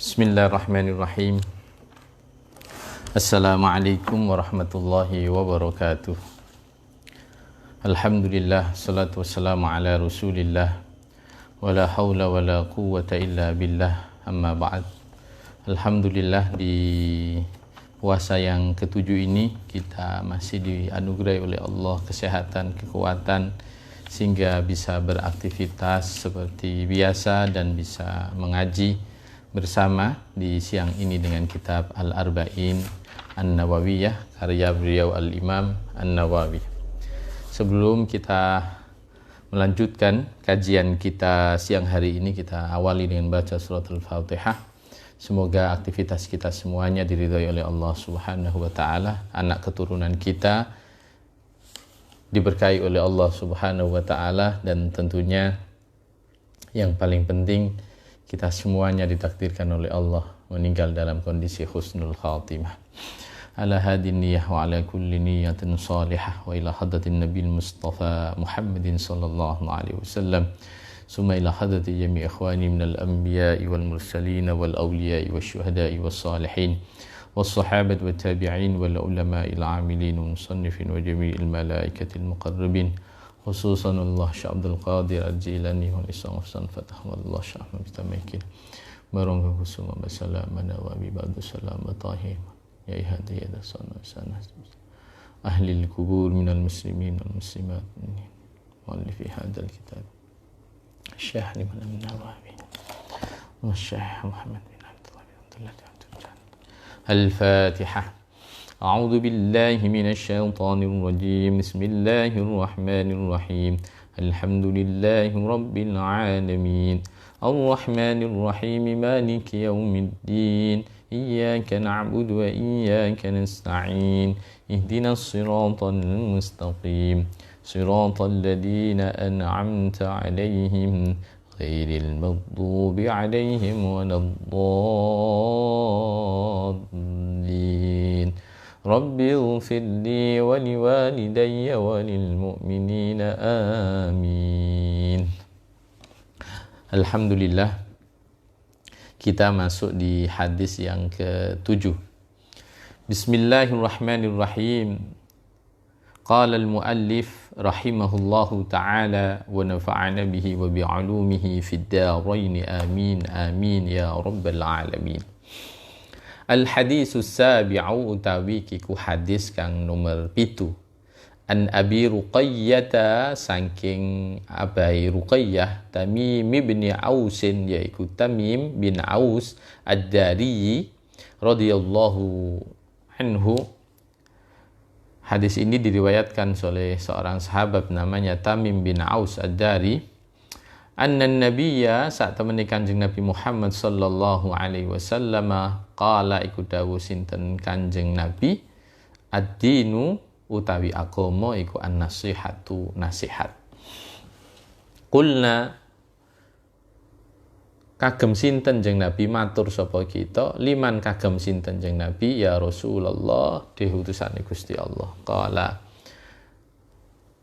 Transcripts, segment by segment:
Bismillahirrahmanirrahim. Assalamualaikum warahmatullahi wabarakatuh. Alhamdulillah, salatu wassalamu ala rasulillah, wala hawla wala quwwata illa billah, amma ba'd. Alhamdulillah, di puasa yang ketujuh ini kita masih dianugerahi oleh Allah kesehatan, kekuatan, sehingga bisa beraktivitas seperti biasa dan bisa mengaji bersama di siang ini dengan kitab Al-Arba'in An-Nawawiyah karya beliau Al-Imam An-Nawawi. Sebelum kita melanjutkan kajian kita siang hari ini, kita awali dengan baca surat Al-Fatihah. Semoga aktivitas kita semuanya diridhai oleh Allah Subhanahu wa taala, anak keturunan kita diberkahi oleh Allah Subhanahu wa taala, dan tentunya yang paling penting kita semuanya ditakdirkan oleh Allah meninggal dalam kondisi husnul khatimah. Ala hadin niyah wa ala kulli niyatin salihah wa ila hadratin nabil mustafa Muhammadin sallallahu alaihi wasallam. Summa ila hadrati jami' ikhwani minal anbiya'i wal mursalin wal awliya'i wasyuhada'i was salihin was sahabat wa tabi'in wal ulama'il amilin wa musannifin wa jami'il malaikatil muqarrabin, khususan Allah Syekh Abdul Qadir Al-Jilani wal Islam Hasan Fatah wallah Syekh Ahmad Mustamikin barangga kusuma basalamana wa bibadu salam tahim ya ihadi ya dasana sana ahli al-kubur minal muslimin wal muslimat muallifi hadzal kitab Syekh Liman An-Nawawi wa Syekh Muhammad bin Abdullah bin Abdullah Al-Fatihah. أعوذ بالله من الشيطان الرجيم بسم الله الرحمن الرحيم الحمد لله رب العالمين الرحمن الرحيم مالك يوم الدين إياك نعبد وإياك نستعين اهدنا الصراط المستقيم صراط الذين أنعمت عليهم غير المغضوب عليهم ولا الضالين Rabbi ighfir li wa liwalidayya wa lil mu'minina amin. Alhamdulillah, kita masuk di hadis yang ke-7. Bismillahirrahmanirrahim. Qala al-muallif rahimahullahu ta'ala wa nafa'ana bihi wa bi'ulumihi fid darain amin amin ya rabbal alamin. Al-hadisus sabi'u utawi kiku hadis kang nomor 7. An Abi Ruqayyah saking Abai Ruqayyah Tamim bin Aus, yaitu Tamim bin Aus Ad-Dari radhiyallahu anhu. Hadis ini diriwayatkan oleh seorang sahabat namanya Tamim bin Aus Ad-Dari. Anna nabiyya saat temani kanjeng Nabi Muhammad sallallahu alaihi wasallam qala iku dawuh sinten kanjeng Nabi, ad-dinu utawi agama iku an-nasihatu nasihat. Qulna kagem sinten jeng Nabi, matur sapa kita, liman kagem sinten jeng Nabi, ya Rasulullah dewe utusane Gusti Allah. Qala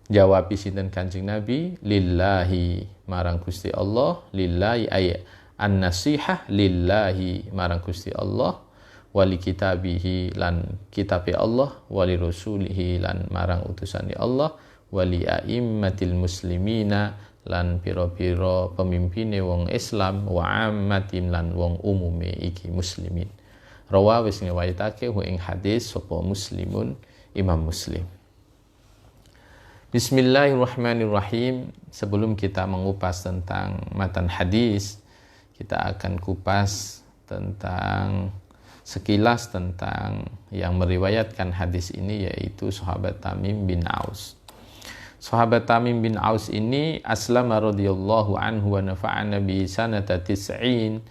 jawab sinten kanjeng Nabi, lillahi marang Gusti Allah, lillahi ay an-nasihah lillahi marang Gusti Allah, wali kitabihi lan kitabe Allah, wali rasulihi lan marang utusane Allah, wali a'immatil muslimina lan pira-pira pemimpine wong Islam, wa ammatin lan wong umume iki muslimin. Rawa wis ngriwayatake ing hadis sapa Muslimun, Imam Muslim. Bismillahirrahmanirrahim. Sebelum kita mengupas tentang matan hadis, kita akan kupas tentang sekilas tentang yang meriwayatkan hadis ini, yaitu sahabat Tamim bin Aus. Sahabat Tamim bin Aus ini aslama radhiyallahu anhu wa nafa'ana bi sanata tis'in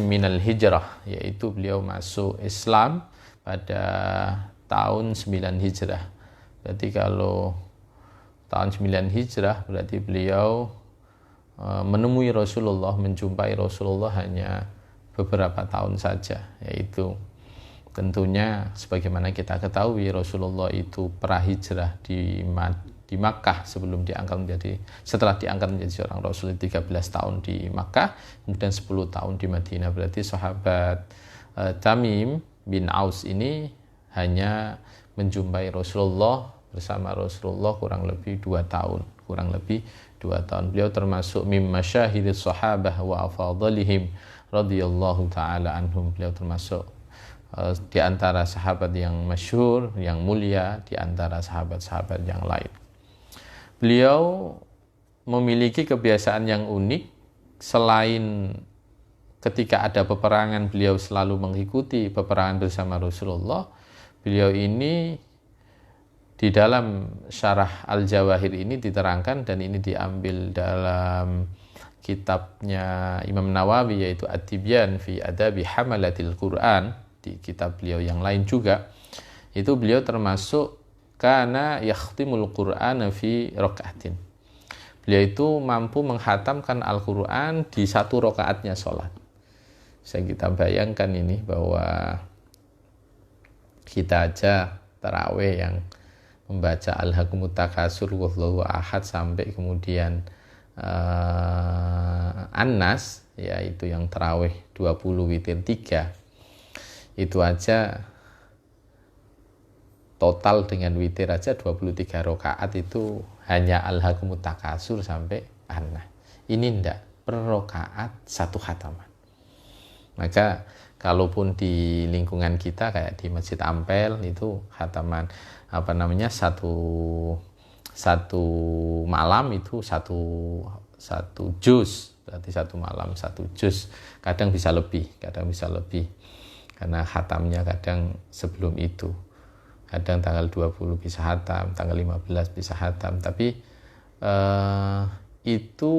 minal hijrah, yaitu beliau masuk Islam pada tahun 9 hijrah. Berarti kalau tahun 9 hijrah berarti beliau menemui Rasulullah, menjumpai Rasulullah hanya beberapa tahun saja, yaitu tentunya sebagaimana kita ketahui Rasulullah itu prahijrah di Makkah setelah diangkat menjadi seorang Rasul 13 tahun di Makkah, kemudian 10 tahun di Madinah. Berarti sahabat Tamim bin Aus ini hanya menjumpai Rasulullah bersama Rasulullah kurang lebih 2 tahun. Beliau termasuk mimma syahidis sahabah wa afadhalihim radhiyallahu taala anhum. Beliau termasuk di antara sahabat yang masyhur, yang mulia di antara sahabat-sahabat yang lain. Beliau memiliki kebiasaan yang unik. Selain ketika ada peperangan, beliau selalu mengikuti peperangan bersama Rasulullah. Beliau ini di dalam syarah Al-Jawahir ini diterangkan, dan ini diambil dalam kitabnya Imam Nawawi, yaitu At-Tibyan fi Adabi Hamalatil Quran. Di kitab beliau yang lain juga, itu beliau termasuk kana yakhtimul Qur'ana fi raka'atin. Beliau itu mampu menghatamkan Al-Quran di 1 rakaatnya sholat. Bisa kita bayangkan ini, bahwa kita aja tarawih yang membaca Alhaakumut Takasur, Wallahu Ahad, sampai kemudian An-Nas, yaitu yang tarawih 20 witir 3, itu aja total dengan witir aja 23 rakaat itu hanya Alhaakumut Takasur sampai An-Nas. Ini enggak, per rakaat 1 khataman. Maka kalaupun di lingkungan kita kayak di Masjid Ampel itu khataman satu malam itu satu juz, berarti 1 malam 1 juz. Kadang bisa lebih karena khatamnya kadang sebelum itu, kadang tanggal 20 bisa khatam, tanggal 15 bisa khatam, tapi itu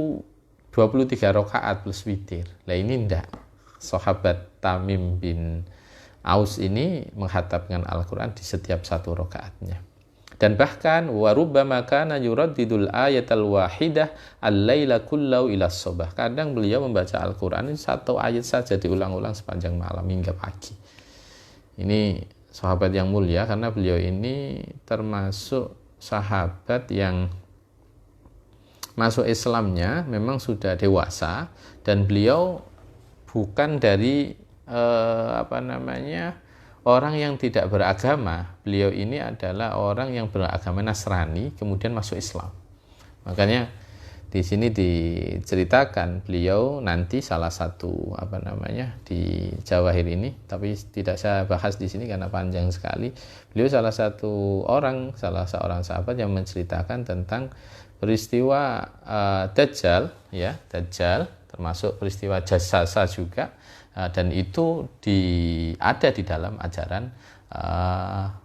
23 rakaat plus witir. Lah ini enggak, sahabat Tamim bin Aus ini menghatamkan Al-Quran di setiap 1 rakaatnya. Dan bahkan warubbama kana yuraddidul ayatal wahidah al-laila kullau ila sobah. Kadang beliau membaca Al-Quran ini 1 ayat saja diulang-ulang sepanjang malam hingga pagi. Ini sahabat yang mulia, karena beliau ini termasuk sahabat yang masuk Islamnya memang sudah dewasa, dan beliau bukan dari orang yang tidak beragama. Beliau ini adalah orang yang beragama Nasrani kemudian masuk Islam. Makanya di sini diceritakan beliau nanti salah satu di Jawahir ini, tapi tidak saya bahas di sini karena panjang sekali. Beliau salah seorang sahabat yang menceritakan tentang peristiwa Dajjal, Dajjal termasuk peristiwa Jassasa juga. Dan itu ada di dalam ajaran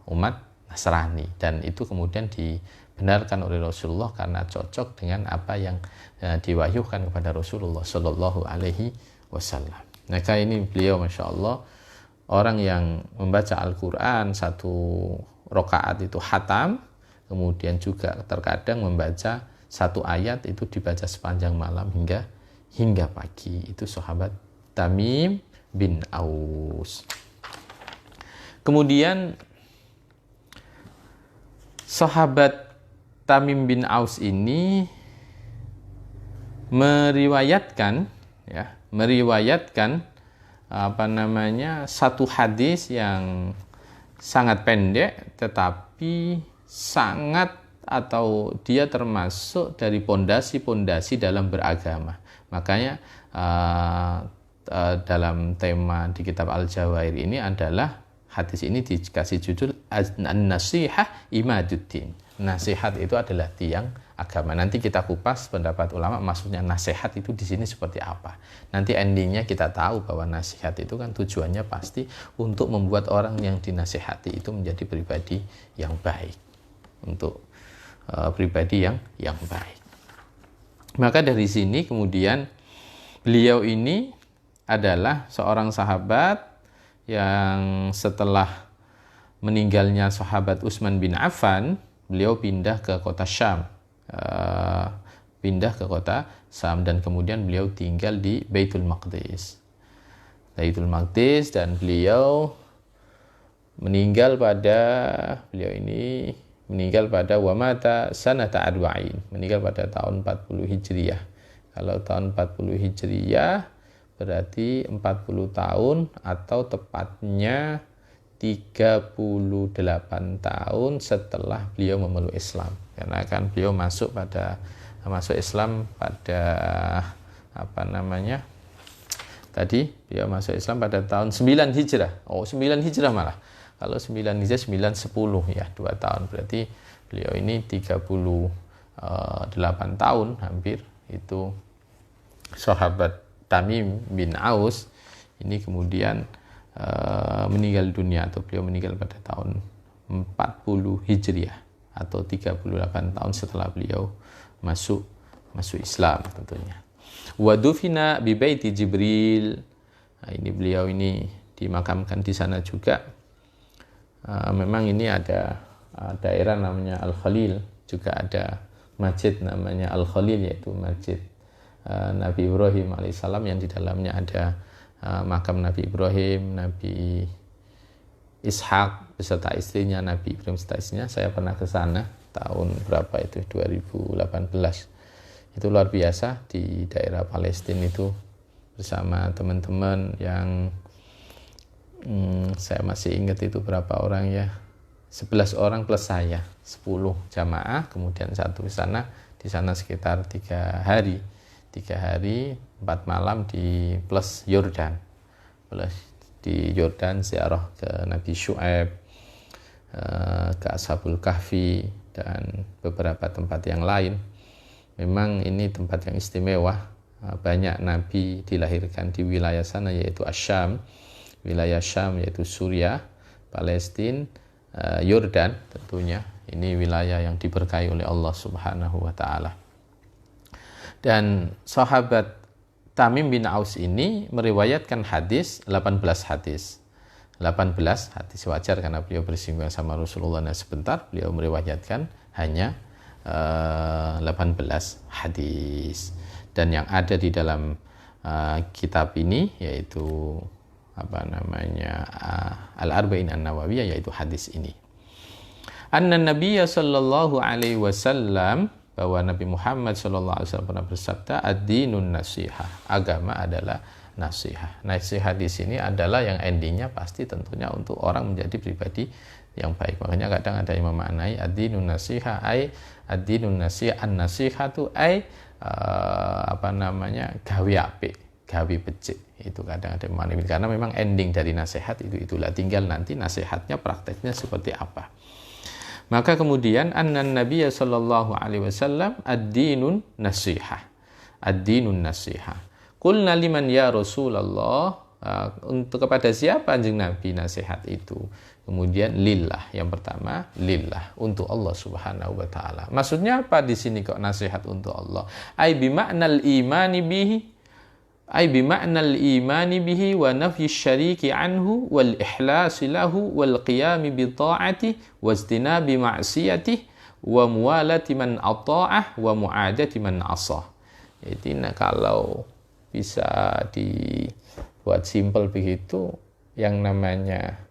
umat Nasrani, dan itu kemudian dibenarkan oleh Rasulullah karena cocok dengan apa yang diwahyukan kepada Rasulullah Shallallahu Alaihi Wasallam. Maka ini beliau Masya Allah orang yang membaca Al-Quran 1 rakaat itu khatam, kemudian juga terkadang membaca 1 ayat itu dibaca sepanjang malam hingga pagi. Itu sahabat Tamim bin Aus. Kemudian sahabat Tamim bin Aus ini meriwayatkan satu hadis yang sangat pendek, tetapi dia termasuk dari pondasi-pondasi dalam beragama. Makanya dalam tema di kitab Al-Jawahir ini adalah hadis ini dikasih judul An-Nasihah Imaduddin. Nasihat itu adalah tiang agama. Nanti kita kupas pendapat ulama maksudnya nasihat itu di sini seperti apa. Nanti endingnya kita tahu bahwa nasihat itu kan tujuannya pasti untuk membuat orang yang dinasihati itu menjadi pribadi yang baik, untuk pribadi yang baik. Maka dari sini kemudian beliau ini adalah seorang sahabat yang setelah meninggalnya sahabat Utsman bin Affan, beliau pindah ke kota Syam. pindah ke kota Sam dan kemudian beliau tinggal di Baitul Maqdis. Dan beliau meninggal pada wamata sanata arba'in, meninggal pada tahun 40 Hijriyah. Kalau tahun 40 Hijriyah berarti 40 tahun atau tepatnya 38 tahun setelah beliau memeluk Islam. Karena kan beliau masuk Islam pada beliau masuk Islam pada tahun 9 Hijrah. 9 Hijrah malah. Kalau 9 Hijrah 910 ya, 2 tahun. Berarti beliau ini 38 tahun hampir. Itu sahabat Tamim bin Aus ini kemudian meninggal dunia, atau beliau meninggal pada tahun 40 Hijriah atau 38 tahun setelah beliau masuk Islam tentunya. Wa dufina bi baiti Jibril. Nah, ini beliau ini dimakamkan di sana juga. Memang ini ada daerah namanya Al-Khalil, juga ada masjid namanya Al-Khalil, yaitu masjid Nabi Ibrahim alaihissalam, yang di dalamnya ada makam Nabi Ibrahim, Nabi Ishak beserta istrinya, Nabi Ibrahim beserta istrinya. Saya pernah ke sana tahun berapa itu, 2018. Itu luar biasa, di daerah Palestina itu bersama teman-teman yang saya masih ingat itu berapa orang ya, 11 orang plus saya, 10 jamaah, kemudian satu di sana sekitar 3 hari 4 malam di plus Yordan, ziarah ke Nabi Syu'aib, ke Ashabul Kahfi dan beberapa tempat yang lain. Memang ini tempat yang istimewa, banyak Nabi dilahirkan di wilayah sana, yaitu Asyam, wilayah Syam, yaitu Suriah, Palestina, Yordan tentunya. Ini wilayah yang diberkahi oleh Allah Subhanahu wa taala. Dan sahabat Tamim bin Aus ini meriwayatkan 18 hadis. 18 hadis, wajar karena beliau bersinggungan sama Rasulullah sebentar, beliau meriwayatkan hanya 18 hadis. Dan yang ada di dalam kitab ini yaitu Al-Arba'in An-Nawawiyah, yaitu hadis ini. Anna Nabiyya sallallahu alaihi wasallam, bahwa Nabi Muhammad sallallahu alaihi wasallam pernah bersabda, ad-dinun nasihah, agama adalah nasihah. Nasihat di sini adalah yang endingnya pasti tentunya untuk orang menjadi pribadi yang baik. Makanya kadang ada yang memaknai ad-dinun nasihah, ad-dinun nasihah, an-nasihatu gawe apik, gawe becik. Itu kadang ada yang memaknai, karena memang ending dari nasihat itulah, tinggal nanti nasihatnya prakteknya seperti apa. Maka kemudian annan Nabiya sallallahu alaihi wasallam ad-dinun nasihah. Ad-dinun nasihah. Qulna liman ya Rasulullah, untuk kepada siapa anjing Nabi nasihat itu? Kemudian lillah, yang pertama lillah, untuk Allah Subhanahu wa taala. Maksudnya apa di sini kok nasihat untuk Allah? Ai bi ma'nal imani bihi wa nafyi syariki anhu wal ikhlasi lahu wal qiyami bi ta'ati wa istinabi ma'siyatihi wa muwalati man ata'ah wa mu'adati man asah. Jadi kalau bisa dibuat simpel begitu, yang namanya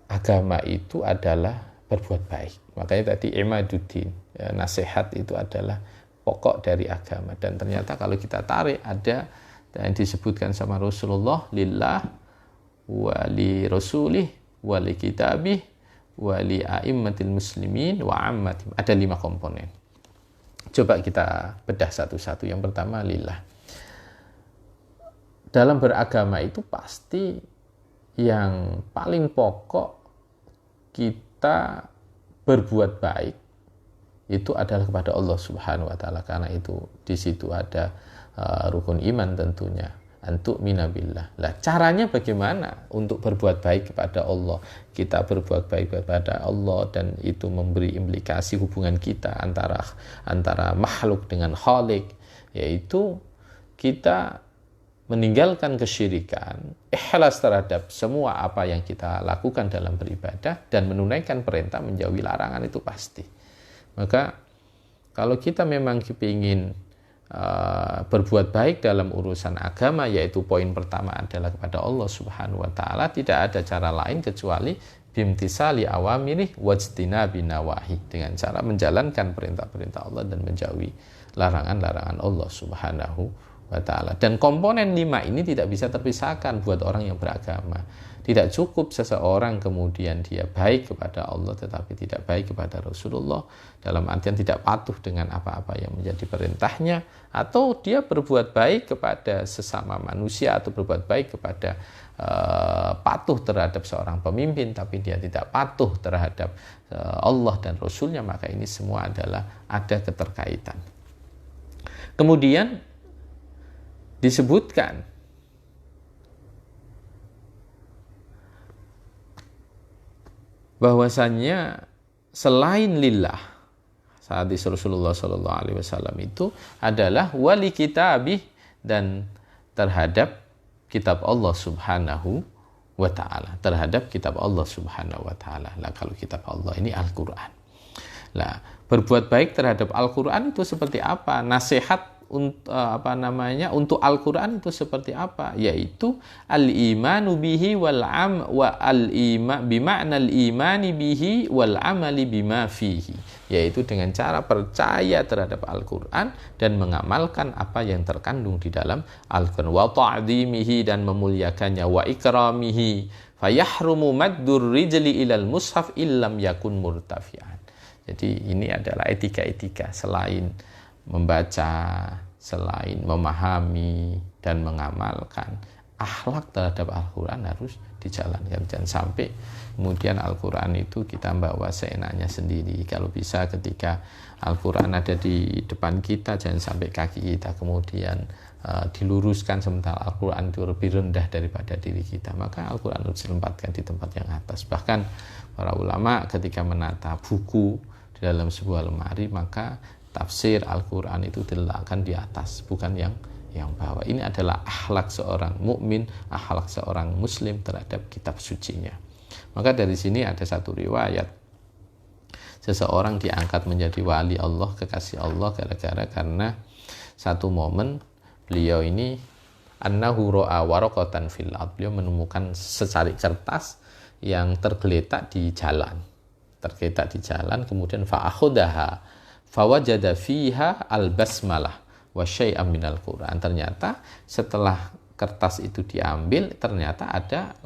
agama itu adalah berbuat baik. Makanya tadi imaduddin, nasihat itu adalah pokok dari agama. Dan ternyata kalau kita tarik, ada yang disebutkan sama Rasulullah, lillah wa li rasulih wa li kitabih wa li a'immatil muslimin wa ammatihim. Ada 5 komponen. Coba kita bedah satu-satu. Yang pertama lillah. Dalam beragama itu pasti yang paling pokok kita berbuat baik itu adalah kepada Allah Subhanahu wa taala, karena itu di situ ada rukun iman tentunya, antu'mina billah. Lah caranya bagaimana untuk berbuat baik kepada Allah? Kita berbuat baik kepada Allah dan itu memberi implikasi hubungan kita antara makhluk dengan Khalik, yaitu kita meninggalkan kesyirikan, ikhlas terhadap semua apa yang kita lakukan dalam beribadah, dan menunaikan perintah, menjauhi larangan, itu pasti. Maka Kalau kita memang kepingin berbuat baik dalam urusan agama, yaitu poin pertama adalah kepada Allah Subhanahu wa taala, tidak ada cara lain kecuali bimtisali awamirih wajtinabi nawahi, dengan cara menjalankan perintah-perintah Allah dan menjauhi larangan-larangan Allah Subhanahu wa taala. Dan komponen 5 ini tidak bisa terpisahkan buat orang yang beragama. Tidak cukup seseorang kemudian dia baik kepada Allah tetapi tidak baik kepada Rasulullah, dalam artian tidak patuh dengan apa-apa yang menjadi perintahnya, atau dia berbuat baik kepada sesama manusia atau berbuat baik kepada patuh terhadap seorang pemimpin tapi dia tidak patuh terhadap Allah dan Rasulnya, maka ini semua adalah ada keterkaitan. Kemudian disebutkan bahwasannya selain lillah, hadis Rasulullah SAW itu adalah wali kitabih, dan terhadap kitab Allah Subhanahu wa ta'ala, terhadap kitab Allah Subhanahu wa ta'ala. Lah, kalau kitab Allah ini Al-Quran. Lah, berbuat baik terhadap Al-Quran itu seperti apa? Nasihat untuk Al-Quran itu seperti apa? Yaitu al-imanu bihi wal am wa al-ima bima'na al-imani bihi wal amali bima fihi, yaitu dengan cara percaya terhadap Al-Quran dan mengamalkan apa yang terkandung di dalam Al-Quran, wa ta'dhimihi, dan memuliakannya, wa ikramihi, fayahrumu maddur rijli ilal mushaf illam yakun murtafi'an. Jadi ini adalah etika-etika, selain membaca, selain memahami dan mengamalkan, akhlak terhadap Al-Quran harus dijalankan. Jangan sampai kemudian Al-Quran itu kita bawa seenaknya sendiri. Kalau bisa ketika Al-Quran ada di depan kita, jangan sampai kaki kita kemudian diluruskan sementara Al-Quran itu lebih rendah daripada diri kita. Maka Al-Quran harus ditempatkan di tempat yang atas. Bahkan para ulama ketika menata buku di dalam sebuah lemari, maka tafsir Al-Quran itu diletakkan di atas, bukan yang bawah. Ini adalah akhlak seorang mukmin, akhlak seorang muslim terhadap kitab sucinya. Maka dari sini ada satu riwayat, seseorang diangkat menjadi wali Allah, kekasih Allah, karena satu momen beliau ini annahu ra'a waraqatan fil ard, beliau menemukan secari kertas yang tergeletak di jalan, kemudian fa'akhudaha fawajada fiha al-basmalah wa syai'am minal Qur'an. Ternyata setelah kertas itu diambil, ternyata ada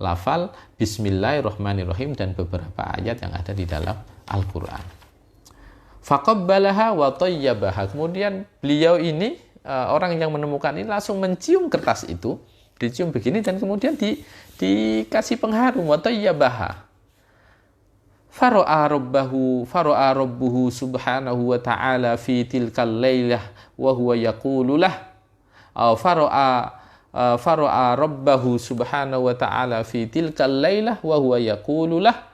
lafal bismillahirrahmanirrahim dan beberapa ayat yang ada di dalam Al-Quran. Faqabbalaha wa tayyabaha. Kemudian beliau ini, orang yang menemukan ini, langsung mencium kertas itu, dicium begini, dan kemudian dikasih pengharum, wa tayyabaha. Faro'a rabbuhu subhanahu wa ta'ala fi tilkal laylah wa huwa yaqulu lah. Faro'a rabbahu subhanahu wa ta'ala fi tilkal laylah wa huwa yaqulu lah.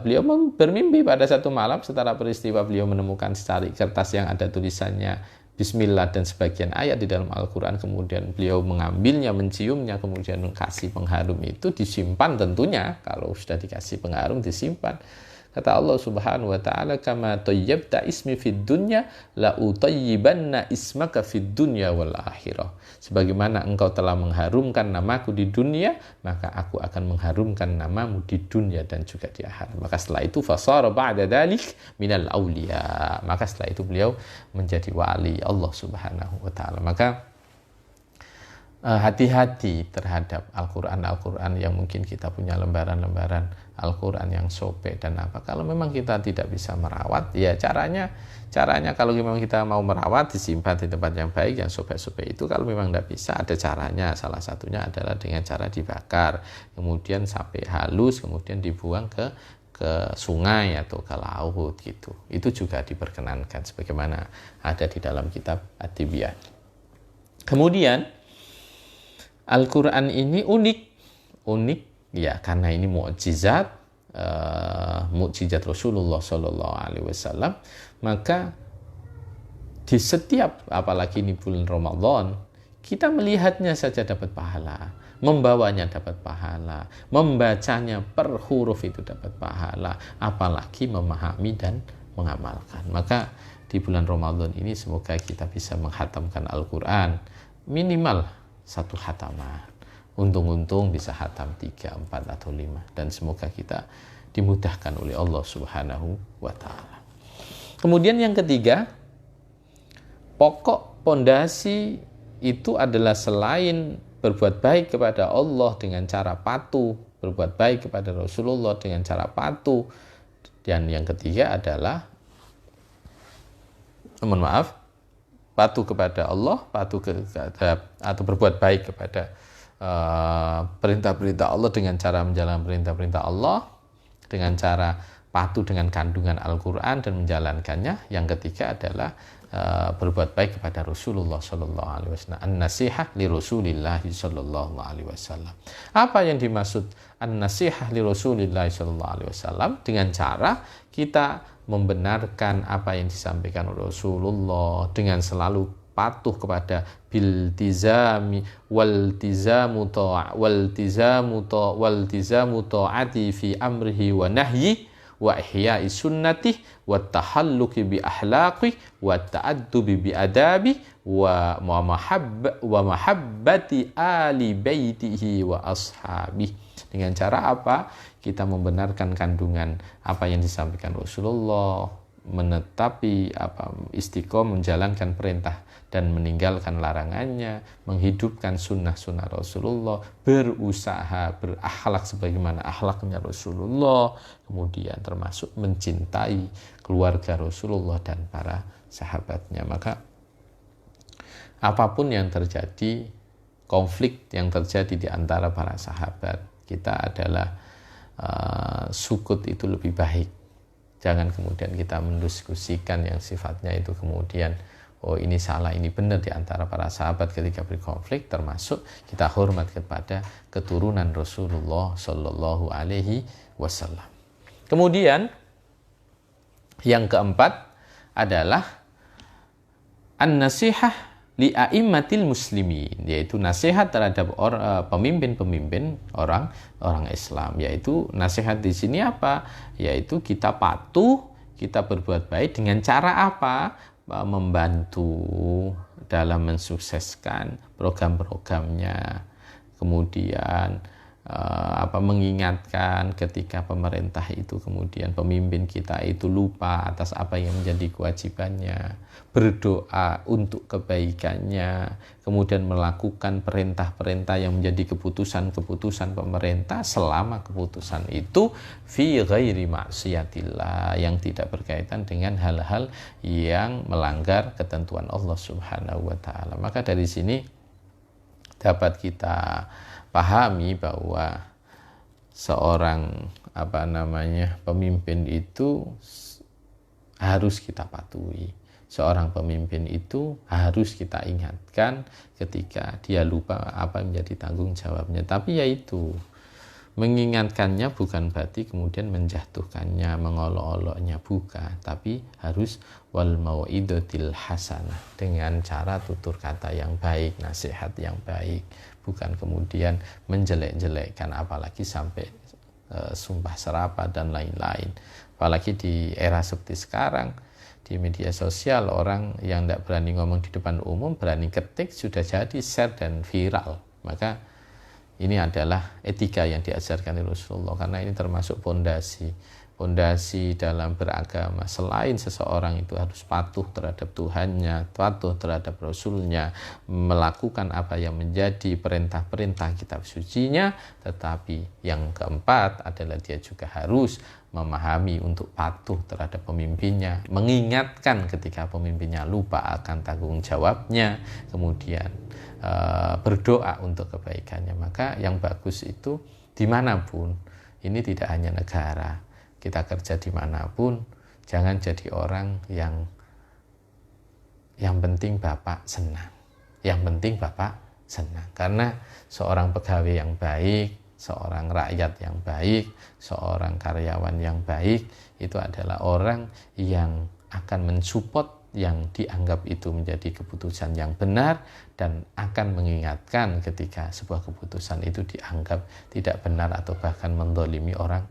Beliau bermimpi pada satu malam setelah peristiwa beliau menemukan secari kertas yang ada tulisannya Bismillah dan sebagian ayat di dalam Al-Quran. Kemudian beliau mengambilnya, menciumnya, kemudian kasih pengharum itu, disimpan tentunya. Kalau sudah dikasih pengharum, disimpan. Kata Allah Subhanahu wa ta'ala, kama tayyibta ismi fid dunya la utayyibanna ismaka fid dunya wal akhirah. Sebagaimana engkau telah mengharumkan namaku di dunia, maka aku akan mengharumkan namamu di dunia dan juga di akhirat. Maka setelah itu fasara ba'da dzalik minal auliya. Maka setelah itu beliau menjadi wali Allah Subhanahu wa ta'ala. Maka hati-hati terhadap Al-Quran yang mungkin kita punya lembaran-lembaran Al-Quran yang sobek dan apa. Kalau memang kita tidak bisa merawat, ya caranya kalau memang kita mau merawat, disimpan di tempat yang baik, yang sobek-sobek itu. Kalau memang tidak bisa, ada caranya. Salah satunya adalah dengan cara dibakar, kemudian sampai halus, kemudian dibuang ke sungai atau ke laut gitu. Itu juga diperkenankan sebagaimana ada di dalam kitab At-Tibyaan. Kemudian Al-Quran ini unik ya, karena ini mukjizat Rasulullah SAW. Maka di setiap, apalagi ini bulan Ramadan, kita melihatnya saja dapat pahala, membawanya dapat pahala, membacanya per huruf itu dapat pahala, apalagi memahami dan mengamalkan. Maka di bulan Ramadan ini semoga kita bisa menghatamkan Al-Quran minimal 1 khataman. Untung-untung bisa khatam 3, 4, atau 5. Dan semoga kita dimudahkan oleh Allah Subhanahu wa Ta'ala. Kemudian yang ketiga, pokok pondasi itu adalah selain berbuat baik kepada Allah dengan cara patuh, berbuat baik kepada Rasulullah dengan cara patuh, dan yang ketiga adalah patuh kepada Allah, atau berbuat baik kepada perintah-perintah Allah dengan cara menjalankan perintah-perintah Allah, dengan cara patuh dengan kandungan Al-Quran dan menjalankannya. Yang ketiga adalah berbuat baik kepada Rasulullah Sallallahu Alaihi Wasallam. An-nasihah li Rasulillah Sallallahu Alaihi Wasallam. Apa yang dimaksud an-nasihah li Rasulillah Sallallahu Alaihi Wasallam? Dengan cara kita membenarkan apa yang disampaikan Rasulullah dengan selalu patuh kepada biltizami waltizamu ta'ati fi amrihi wa nahyi wa ihya'i sunnatih wa tahalluki bi ahlaqi wa ta'addubi bi adabi wa mahabbati ali baitihi wa ashabi. Dengan cara apa? Kita membenarkan kandungan apa yang disampaikan Rasulullah, menetapi istiqomah menjalankan perintah dan meninggalkan larangannya, menghidupkan sunnah-sunnah Rasulullah, berusaha berakhlak sebagaimana akhlaknya Rasulullah, kemudian termasuk mencintai keluarga Rasulullah dan para sahabatnya. Maka apapun yang terjadi, konflik yang terjadi di antara para sahabat, kita adalah sukut itu lebih baik. Jangan kemudian kita mendiskusikan yang sifatnya itu kemudian ini salah, ini benar di antara para sahabat ketika berkonflik, termasuk kita hormat kepada keturunan Rasulullah Shallallahu Alaihi Wasallam. Kemudian yang keempat adalah an-nasihah li a'immatil muslimin, yaitu nasihat terhadap pemimpin-pemimpin orang Islam. Yaitu nasihat di sini apa? Yaitu kita patuh, kita berbuat baik dengan cara apa? Membantu dalam mensukseskan program-programnya, kemudian mengingatkan ketika pemerintah itu kemudian pemimpin kita itu lupa atas apa yang menjadi kewajibannya, berdoa untuk kebaikannya, kemudian melakukan perintah-perintah yang menjadi keputusan-keputusan pemerintah selama keputusan itu fi ghairi maksiatillah, yang tidak berkaitan dengan hal-hal yang melanggar ketentuan Allah Subhanahu wa Ta'ala. Maka dari sini dapat kita pahami bahwa seorang pemimpin itu harus kita patuhi. Seorang pemimpin itu harus kita ingatkan ketika dia lupa apa menjadi tanggung jawabnya. Tapi yaitu mengingatkannya bukan berarti kemudian menjatuhkannya, mengolok-oloknya, bukan. Tapi harus wal mau'idatil hasanah, dengan cara tutur kata yang baik, nasihat yang baik, bukan kemudian menjelek-jelekkan, apalagi sampai sumpah serapah dan lain-lain. Apalagi di era seperti sekarang, di media sosial, orang yang tidak berani ngomong di depan umum, berani ketik, sudah jadi share dan viral. Maka ini adalah etika yang diajarkan oleh Rasulullah, karena ini termasuk pondasi dalam beragama. Selain seseorang itu harus patuh terhadap Tuhannya, patuh terhadap Rasulnya, melakukan apa yang menjadi perintah-perintah kitab sucinya, tetapi yang keempat adalah dia juga harus memahami untuk patuh terhadap pemimpinnya, mengingatkan ketika pemimpinnya lupa akan tanggung jawabnya, kemudian berdoa untuk kebaikannya. Maka yang bagus itu dimanapun, ini tidak hanya negara, kita kerja dimanapun, jangan jadi orang yang penting Bapak senang, yang penting Bapak senang. Karena seorang pegawai yang baik, seorang rakyat yang baik, seorang karyawan yang baik, itu adalah orang yang akan mensupport yang dianggap itu menjadi keputusan yang benar, dan akan mengingatkan ketika sebuah keputusan itu dianggap tidak benar atau bahkan mendolimi orang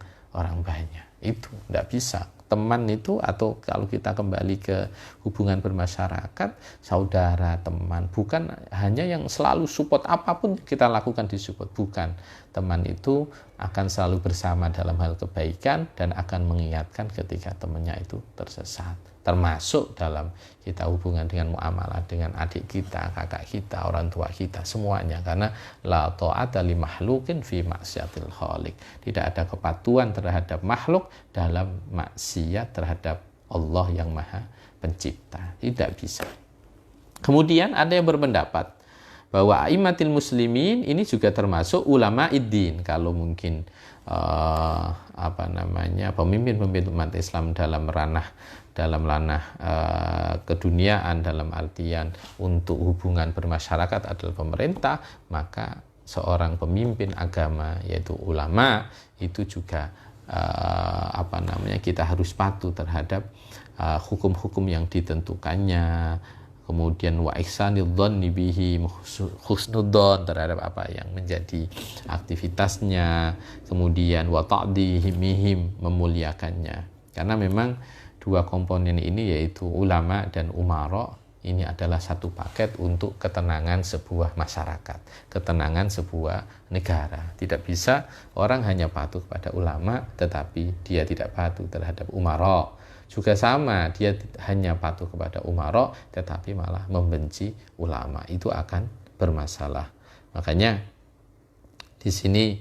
banyak. Itu tidak bisa. teman itu, atau kalau kita kembali ke hubungan bermasyarakat, saudara, teman, bukan hanya yang selalu support apapun kita lakukan disupport, bukan. Teman itu akan selalu bersama dalam hal kebaikan dan akan mengingatkan ketika temannya itu tersesat. Termasuk dalam kita hubungan dengan muamalah dengan adik kita, kakak kita, orang tua kita, semuanya. Karena la ta'ata li makhluqin fi maksiatil khaliq. Tidak ada kepatuhan terhadap makhluk dalam maksiat terhadap Allah yang Maha Pencipta. Tidak bisa. Kemudian ada yang berpendapat bahwa a'immatil muslimin ini juga termasuk ulama iddin. Kalau mungkin pemimpin-pemimpin umat Islam dalam ranah keduniaan, dalam artian untuk hubungan bermasyarakat adalah pemerintah, maka seorang pemimpin agama yaitu ulama itu juga kita harus patuh terhadap hukum-hukum yang ditentukannya. Kemudian wa ihsanil dhanni bihi, husnudzon terhadap apa yang menjadi aktivitasnya. Kemudian wa ta'dhimihim, memuliakannya. Karena memang dua komponen ini yaitu ulama dan umara ini adalah satu paket untuk ketenangan sebuah masyarakat, ketenangan sebuah negara. Tidak bisa orang hanya patuh kepada ulama tetapi dia tidak patuh terhadap umara. Juga sama, dia hanya patuh kepada umara tetapi malah membenci ulama. Itu akan bermasalah. Makanya di sini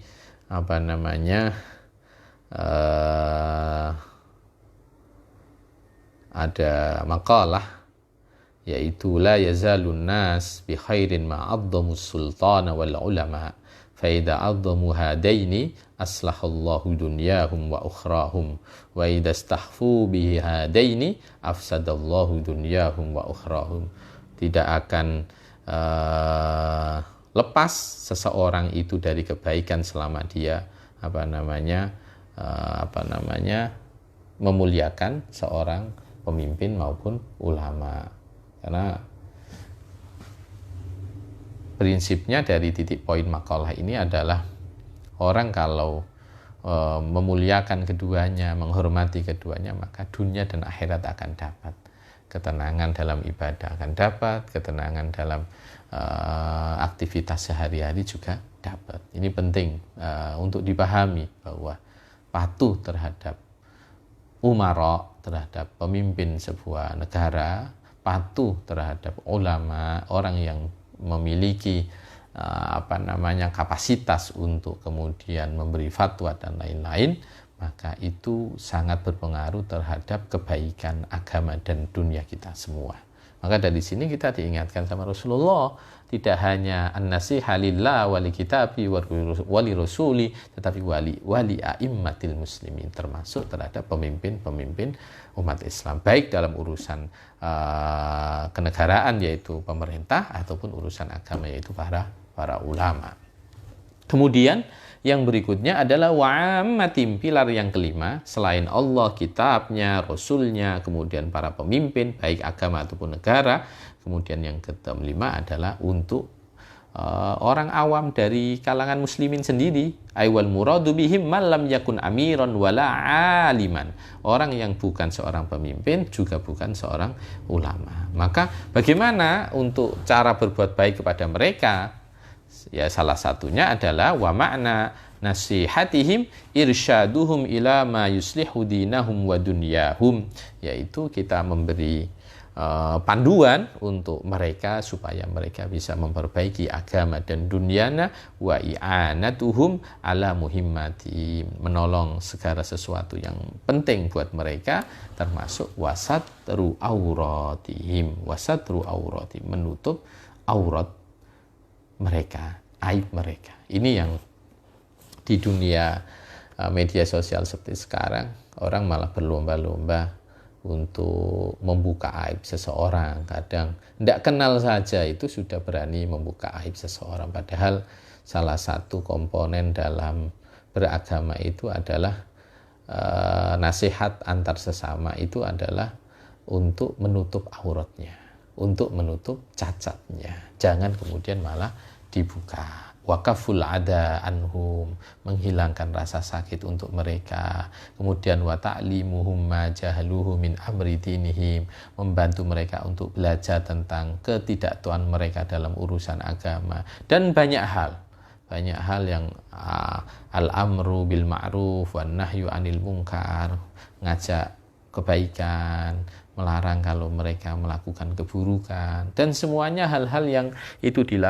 ada maqalah yaitu la yazalun nas bi khairin ma 'azzamus sultana wal ulama fa idza 'azzamu hadaini aslahallahu dunyahum wa ukhrahum wa idza istahfu bihi hadaini afsadallahu dunyahum wa ukhrahum. Tidak akan lepas seseorang itu dari kebaikan selama dia memuliakan seorang pemimpin maupun ulama. Karena prinsipnya dari titik poin makalah ini adalah orang kalau memuliakan keduanya, menghormati keduanya, maka dunia dan akhirat akan dapat. Ketenangan dalam ibadah akan dapat, ketenangan dalam aktivitas sehari-hari juga dapat. Ini penting untuk dipahami bahwa patuh terhadap umara, terhadap pemimpin sebuah negara, patuh terhadap ulama, orang yang memiliki kapasitas untuk kemudian memberi fatwa dan lain-lain, maka itu sangat berpengaruh terhadap kebaikan agama dan dunia kita semua. Maka dari sini kita diingatkan sama Rasulullah, tidak hanya an-nasiha lillah wali kitabi wali rasuli, tetapi wali a'immatil muslimin, termasuk terhadap pemimpin-pemimpin umat Islam, baik dalam urusan kenegaraan yaitu pemerintah ataupun urusan agama yaitu para ulama. Kemudian yang berikutnya adalah wa'ammatim, pilar yang kelima, selain Allah, kitabnya, rasulnya, kemudian para pemimpin baik agama ataupun negara. Kemudian yang kelima adalah untuk orang awam dari kalangan muslimin sendiri. Aiwal muradu bihim man lam yakun amiran wala aliman, orang yang bukan seorang pemimpin juga bukan seorang ulama. Maka bagaimana untuk cara berbuat baik kepada mereka? Ya, salah satunya adalah wa ma'na nasihatihim irsyaduhum ila ma yuslihu dinahum wa dunyahum, yaitu kita memberi panduan untuk mereka supaya mereka bisa memperbaiki agama dan dunyana, wa i'anatuhum ala muhimmati, menolong segala sesuatu yang penting buat mereka, termasuk wasatru auratihim, menutup aurat mereka, aib mereka. Ini yang di dunia media sosial seperti sekarang, orang malah berlomba-lomba untuk membuka aib seseorang. Kadang tidak kenal saja itu sudah berani membuka aib seseorang. Padahal salah satu komponen dalam beragama itu adalah nasihat antar sesama itu adalah untuk menutup auratnya, untuk menutup cacatnya. Jangan kemudian malah dibuka. wakaful ada anhum, menghilangkan rasa sakit untuk mereka. Kemudian wa ta'limuhum ma jahaluhu min amri dinihim, membantu mereka untuk belajar tentang ketidaktahuan mereka dalam urusan agama, dan banyak hal yang al-amru bil ma'ruf wan nahyu anil munkar, ngajak kebaikan, melarang kalau mereka melakukan keburukan, dan semuanya hal-hal yang itu dilarang